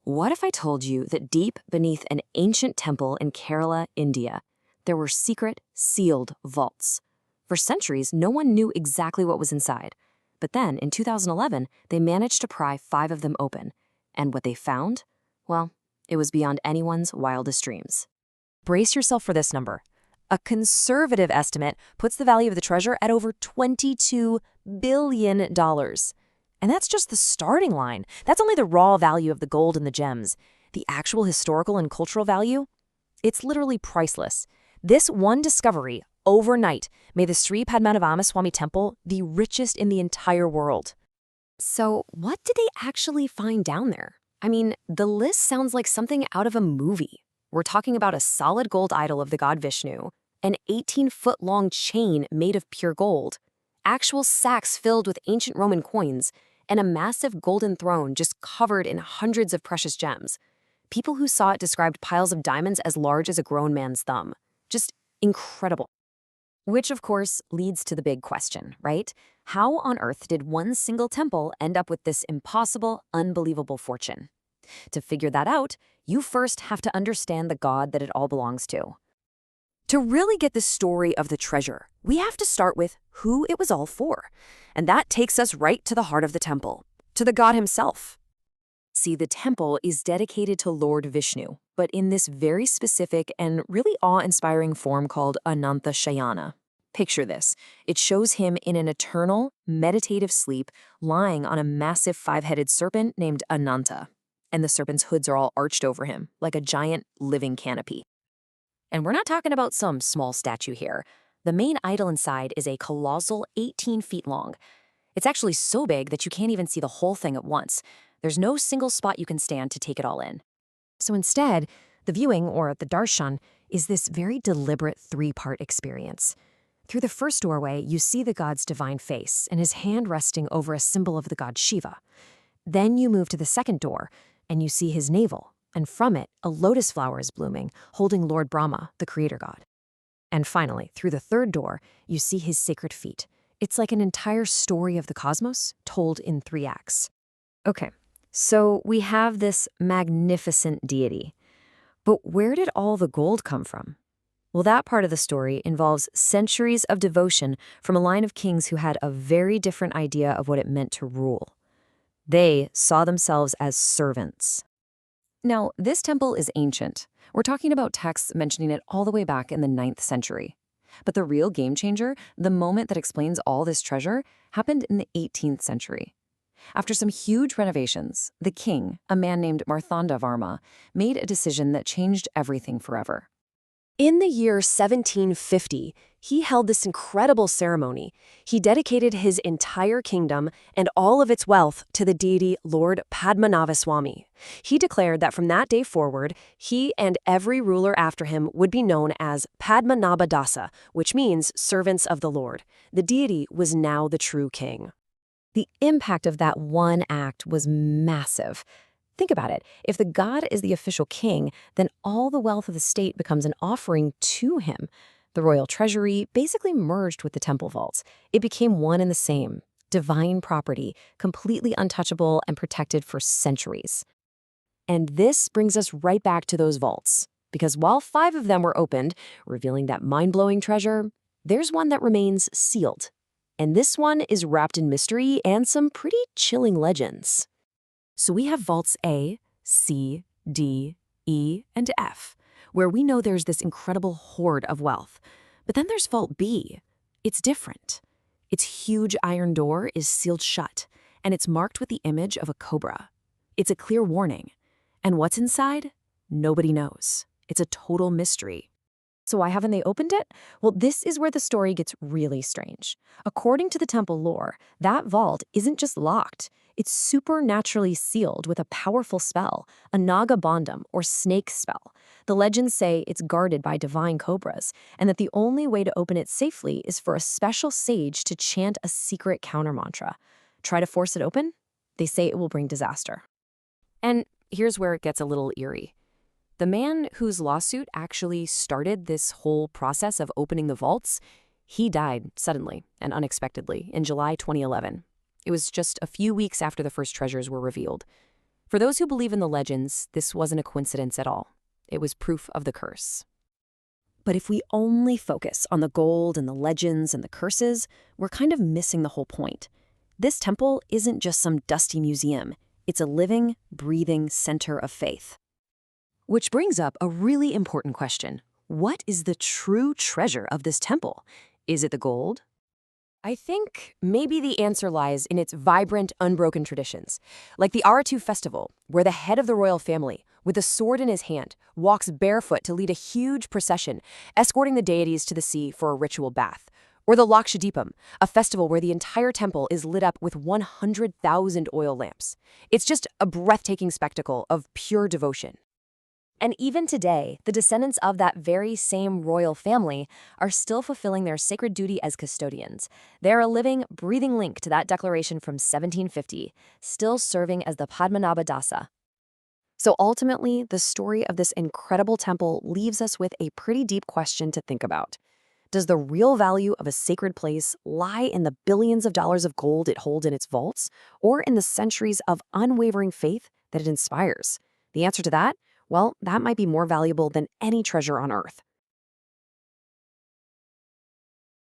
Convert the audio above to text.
What if I told you that deep beneath an ancient temple in Kerala, India, there were secret, sealed vaults? For centuries, no one knew exactly what was inside. But then, in 2011, they managed to pry 5 of them open. And what they found? Well, it was beyond anyone's wildest dreams. Brace yourself for this number. A conservative estimate puts the value of the treasure at over $22 billion. And that's just the starting line. That's only the raw value of the gold and the gems. The actual historical and cultural value? It's literally priceless. This one discovery, overnight, made the Sree Padmanabhaswamy Temple the richest in the entire world. So, what did they actually find down there? I mean, the list sounds like something out of a movie. We're talking about a solid gold idol of the god Vishnu, an 18-foot-long chain made of pure gold, actual sacks filled with ancient Roman coins, and a massive golden throne just covered in hundreds of precious gems. People who saw it described piles of diamonds as large as a grown man's thumb. Just incredible. Which, of course, leads to the big question, right? How on earth did one single temple end up with this impossible, unbelievable fortune? To figure that out, you first have to understand the god that it all belongs to. To really get the story of the treasure, we have to start with who it was all for. And that takes us right to the heart of the temple, to the god himself. See, the temple is dedicated to Lord Vishnu, but in this very specific and really awe-inspiring form called Anantha Shayana. Picture this. It shows him in an eternal, meditative sleep, lying on a massive 5-headed serpent named Anantha. And the serpent's hoods are all arched over him, like a giant living canopy. And we're not talking about some small statue here. The main idol inside is a colossal 18 feet long. It's actually so big that you can't even see the whole thing at once. There's no single spot you can stand to take it all in. So instead, the viewing, or the darshan, is this very deliberate 3-part experience. Through the first doorway, you see the god's divine face and his hand resting over a symbol of the god Shiva. Then you move to the second door, and you see his navel, and from it, a lotus flower is blooming, holding Lord Brahma, the creator god. And finally, through the third door, you see his sacred feet. It's like an entire story of the cosmos, told in 3 acts. Okay, so we have this magnificent deity. But where did all the gold come from? Well, that part of the story involves centuries of devotion from a line of kings who had a very different idea of what it meant to rule. They saw themselves as servants. Now, this temple is ancient. We're talking about texts mentioning it all the way back in the 9th century. But the real game changer, the moment that explains all this treasure, happened in the 18th century. After some huge renovations, the king, a man named Marthandavarma, made a decision that changed everything forever. In the year 1750, he held this incredible ceremony. He dedicated his entire kingdom and all of its wealth to the deity Lord Padmanabhaswamy. He declared that from that day forward, he and every ruler after him would be known as Padmanabhadasa, which means servants of the Lord. The deity was now the true king. The impact of that one act was massive. Think about it. If the god is the official king, then all the wealth of the state becomes an offering to him. The royal treasury basically merged with the temple vaults. It became one and the same, divine property, completely untouchable and protected for centuries. And this brings us right back to those vaults, because while 5 of them were opened, revealing that mind-blowing treasure, there's one that remains sealed. And this one is wrapped in mystery and some pretty chilling legends. So we have vaults A, C, D, E, and F, where we know there's this incredible hoard of wealth. But then there's vault B. It's different. Its huge iron door is sealed shut, and it's marked with the image of a cobra. It's a clear warning. And what's inside? Nobody knows. It's a total mystery. So why haven't they opened it? Well, this is where the story gets really strange. According to the temple lore, that vault isn't just locked. It's supernaturally sealed with a powerful spell, a Naga Bandham or snake spell. The legends say it's guarded by divine cobras, and that the only way to open it safely is for a special sage to chant a secret counter mantra. Try to force it open? They say it will bring disaster. And here's where it gets a little eerie. The man whose lawsuit actually started this whole process of opening the vaults, he died suddenly and unexpectedly in July 2011. It was just a few weeks after the first treasures were revealed. For those who believe in the legends, this wasn't a coincidence at all. It was proof of the curse. But if we only focus on the gold and the legends and the curses, we're kind of missing the whole point. This temple isn't just some dusty museum. It's a living, breathing center of faith. Which brings up a really important question. What is the true treasure of this temple? Is it the gold? I think maybe the answer lies in its vibrant, unbroken traditions, like the Aratu festival, where the head of the royal family, with a sword in his hand, walks barefoot to lead a huge procession, escorting the deities to the sea for a ritual bath. Or the Lakshadweepam, a festival where the entire temple is lit up with 100,000 oil lamps. It's just a breathtaking spectacle of pure devotion. And even today, the descendants of that very same royal family are still fulfilling their sacred duty as custodians. They are a living, breathing link to that declaration from 1750, still serving as the Padmanabhadasa. So ultimately, the story of this incredible temple leaves us with a pretty deep question to think about. Does the real value of a sacred place lie in the billions of dollars of gold it holds in its vaults, or in the centuries of unwavering faith that it inspires? The answer to that? Well, that might be more valuable than any treasure on Earth.